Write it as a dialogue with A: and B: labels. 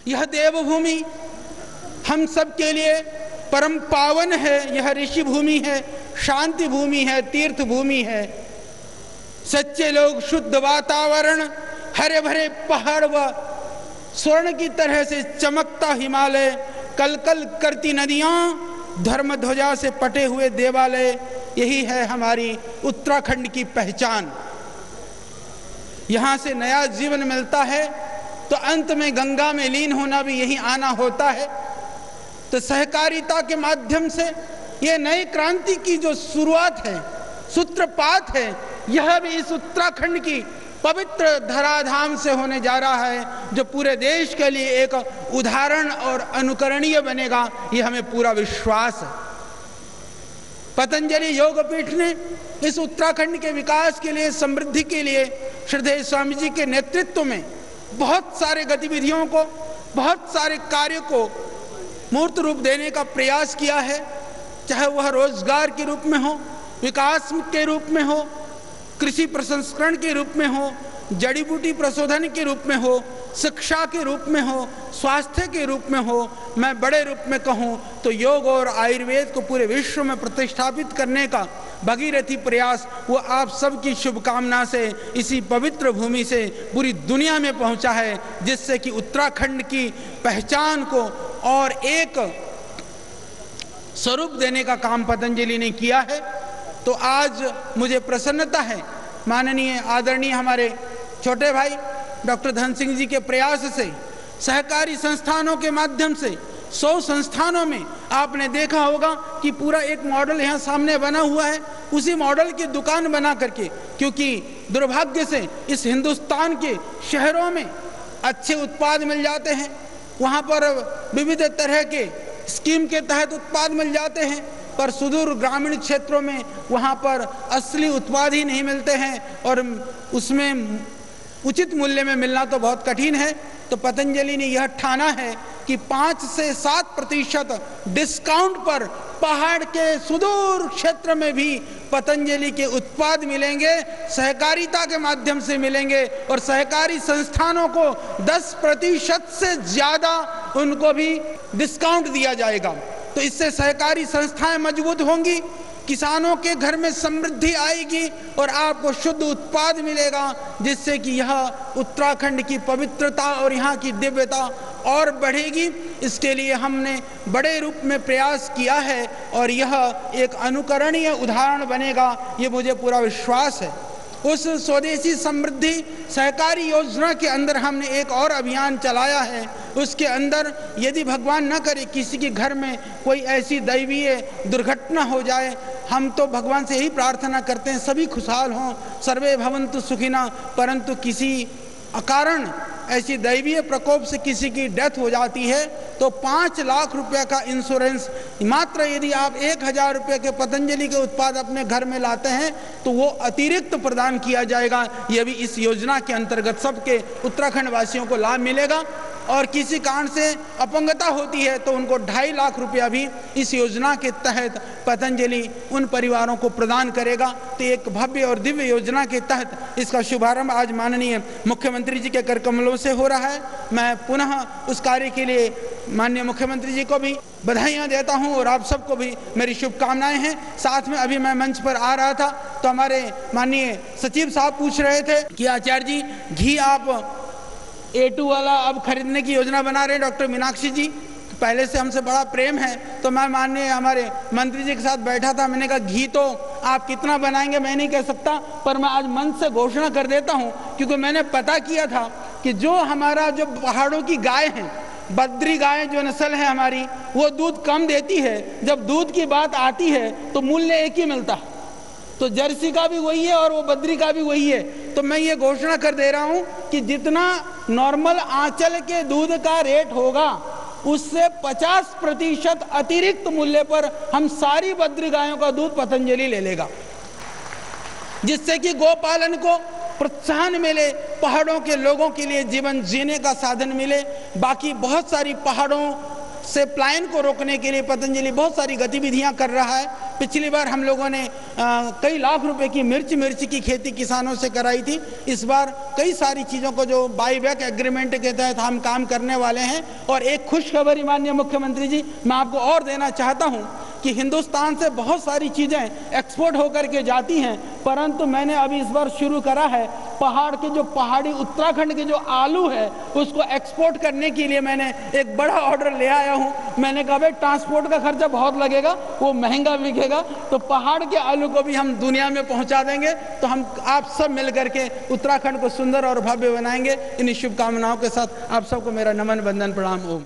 A: यह देवभूमि हम सब के लिए परम पावन है। यह ऋषि भूमि है, शांति भूमि है, तीर्थ भूमि है। सच्चे लोग, शुद्ध वातावरण, हरे भरे पहाड़ व स्वर्ण की तरह से चमकता हिमालय, कलकल करती नदियां, धर्म ध्वजा से पटे हुए देवालय, यही है हमारी उत्तराखंड की पहचान। यहाँ से नया जीवन मिलता है तो अंत में गंगा में लीन होना भी यही आना होता है। तो सहकारिता के माध्यम से ये नई क्रांति की जो शुरुआत है, सूत्रपात है, यह भी इस उत्तराखंड की पवित्र धराधाम से होने जा रहा है, जो पूरे देश के लिए एक उदाहरण और अनुकरणीय बनेगा, ये हमें पूरा विश्वास है। पतंजलि योगपीठ ने इस उत्तराखंड के विकास के लिए, समृद्धि के लिए श्रद्धेय स्वामी जी के नेतृत्व में बहुत सारे गतिविधियों को, बहुत सारे कार्य को मूर्त रूप देने का प्रयास किया है। चाहे वह रोजगार के रूप में हो, विकास के रूप में हो, कृषि प्रसंस्करण के रूप में हो, जड़ी बूटी प्रशोधन के रूप में हो, शिक्षा के रूप में हो, स्वास्थ्य के रूप में हो। मैं बड़े रूप में कहूँ तो योग और आयुर्वेद को पूरे विश्व में प्रतिष्ठापित करने का भगीरथी प्रयास वो आप सबकी शुभकामना से इसी पवित्र भूमि से पूरी दुनिया में पहुँचा है, जिससे कि उत्तराखंड की पहचान को और एक स्वरूप देने का काम पतंजलि ने किया है। तो आज मुझे प्रसन्नता है, माननीय आदरणीय हमारे छोटे भाई डॉक्टर धन सिंह जी के प्रयास से, सहकारी संस्थानों के माध्यम से 100 संस्थानों में आपने देखा होगा कि पूरा एक मॉडल यहाँ सामने बना हुआ है। उसी मॉडल की दुकान बना करके, क्योंकि दुर्भाग्य से इस हिंदुस्तान के शहरों में अच्छे उत्पाद मिल जाते हैं, वहाँ पर विविध तरह के स्कीम के तहत उत्पाद मिल जाते हैं, पर सुदूर ग्रामीण क्षेत्रों में वहाँ पर असली उत्पाद ही नहीं मिलते हैं और उसमें उचित मूल्य में मिलना तो बहुत कठिन है। तो पतंजलि ने यह ठाना है कि 5 से 7% डिस्काउंट पर पहाड़ के सुदूर क्षेत्र में भी पतंजलि के उत्पाद मिलेंगे, सहकारिता के माध्यम से मिलेंगे और सहकारी संस्थानों को 10% से ज़्यादा उनको भी डिस्काउंट दिया जाएगा। तो इससे सहकारी संस्थाएं मजबूत होंगी, किसानों के घर में समृद्धि आएगी और आपको शुद्ध उत्पाद मिलेगा, जिससे कि यह उत्तराखंड की पवित्रता और यहाँ की दिव्यता और बढ़ेगी। इसके लिए हमने बड़े रूप में प्रयास किया है और यह एक अनुकरणीय उदाहरण बनेगा, ये मुझे पूरा विश्वास है। उस स्वदेशी समृद्धि सहकारी योजना के अंदर हमने एक और अभियान चलाया है। उसके अंदर यदि भगवान न करे किसी के घर में कोई ऐसी दैवीय दुर्घटना हो जाए, हम तो भगवान से यही प्रार्थना करते हैं सभी खुशहाल हों, सर्वे भवन्तु सुखिना, परंतु किसी अकारण ऐसी दैवीय प्रकोप से किसी की डेथ हो जाती है तो 5 लाख रुपए का इंश्योरेंस मात्र यदि आप 1000 रुपये के पतंजलि के उत्पाद अपने घर में लाते हैं तो वो अतिरिक्त प्रदान किया जाएगा। यह भी इस योजना के अंतर्गत सबके उत्तराखंड वासियों को लाभ मिलेगा। और किसी कारण से अपंगता होती है तो उनको 2.5 लाख रुपया भी इस योजना के तहत पतंजलि उन परिवारों को प्रदान करेगा। तो एक भव्य और दिव्य योजना के तहत इसका शुभारंभ आज माननीय मुख्यमंत्री जी के कर कमलों से हो रहा है। मैं पुनः उस कार्य के लिए माननीय मुख्यमंत्री जी को भी बधाइयाँ देता हूँ और आप सबको भी मेरी शुभकामनाएं हैं। साथ में अभी मैं मंच पर आ रहा था तो हमारे माननीय सचिव साहब पूछ रहे थे कि आचार्य जी घी आप A2 वाला अब खरीदने की योजना बना रहे हैं। डॉक्टर मीनाक्षी जी पहले से हमसे बड़ा प्रेम है, तो मैं माननीय हमारे मंत्री जी के साथ बैठा था। मैंने कहा घी तो आप कितना बनाएंगे मैं नहीं कह सकता, पर मैं आज मंच से घोषणा कर देता हूं, क्योंकि मैंने पता किया था कि जो हमारा जो पहाड़ों की गाय है, बद्री गाय जो नस्ल है हमारी, वो दूध कम देती है। जब दूध की बात आती है तो मूल्य एक ही मिलता है, तो जर्सी का भी वही है और वो बद्री का भी वही है। तो मैं ये घोषणा कर दे रहा हूं कि जितना नॉर्मल आंचल के दूध का रेट होगा उससे 50% अतिरिक्त मूल्य पर हम सारी बद्री गायों का दूध पतंजलि ले लेगा, जिससे कि गोपालन को प्रोत्साहन मिले, पहाड़ों के लोगों के लिए जीवन जीने का साधन मिले। बाकी बहुत सारी पहाड़ों से पलायन को रोकने के लिए पतंजलि बहुत सारी गतिविधियां कर रहा है। पिछली बार हम लोगों ने कई लाख रुपए की मिर्च की खेती किसानों से कराई थी। इस बार कई सारी चीज़ों को जो बाईबैक एग्रीमेंट के तहत हम काम करने वाले हैं। और एक खुशखबरी माननीय मुख्यमंत्री जी मैं आपको और देना चाहता हूं कि हिंदुस्तान से बहुत सारी चीज़ें एक्सपोर्ट होकर के जाती हैं, परंतु मैंने अभी इस बार शुरू करा है पहाड़ी उत्तराखंड के जो आलू है उसको एक्सपोर्ट करने के लिए मैंने एक बड़ा ऑर्डर ले आया हूं। मैंने कहा भाई ट्रांसपोर्ट का खर्चा बहुत लगेगा, वो महंगा बिकेगा, तो पहाड़ के आलू को भी हम दुनिया में पहुंचा देंगे। तो हम आप सब मिलकर के उत्तराखंड को सुंदर और भव्य बनाएंगे। इन शुभकामनाओं के साथ आप सबको मेरा नमन, वंदन, प्रणाम। ओम।